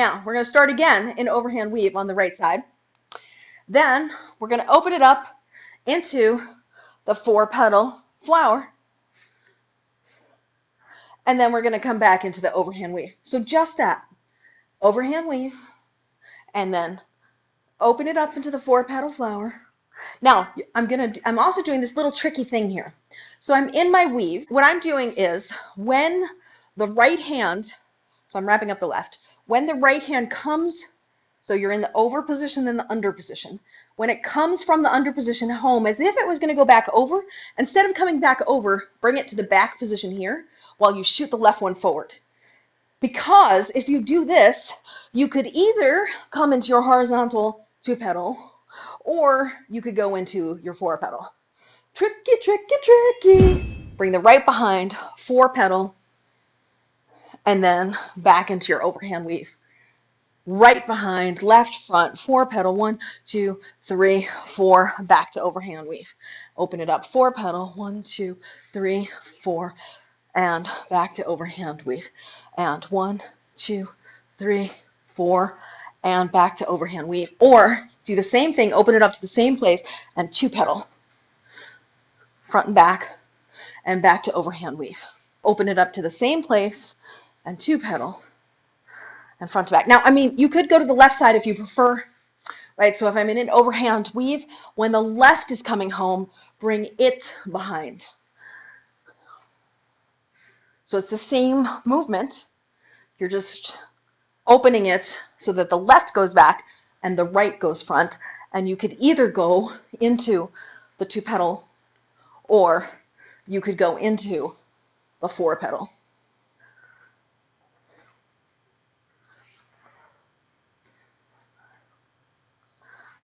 Now, we're going to start again in overhand weave on the right side. Then, we're going to open it up into the 4-petal flower. And then we're going to come back into the overhand weave. So just that. Overhand weave. And then open it up into the 4-petal flower. Now, I'm also doing this little tricky thing here. So I'm in my weave. What I'm doing is when the right hand, so I'm wrapping up the left, when the right hand comes, so you're in the over position and the under position. When it comes from the under position home, as if it was going to go back over, instead of coming back over, bring it to the back position here while you shoot the left one forward. Because if you do this, you could either come into your horizontal 2-petal, or you could go into your 4-petal. Tricky, tricky, tricky. Bring the right behind, 4-petal, and then back into your overhand weave. Right behind, left front, 4-petal, 1, 2, 3, 4, back to overhand weave. Open it up, 4-petal, 1, 2, 3, 4, and back to overhand weave. And 1, 2, 3, 4, and back to overhand weave. Or do the same thing, open it up to the same place, and 2-petal, front and back to overhand weave. Open it up to the same place, and 2-petal, and front to back. Now, I mean, you could go to the left side if you prefer, right? So if I'm in an overhand weave, when the left is coming home, bring it behind. So it's the same movement. You're just opening it so that the left goes back and the right goes front. And you could either go into the 2-petal or you could go into the 4-petal.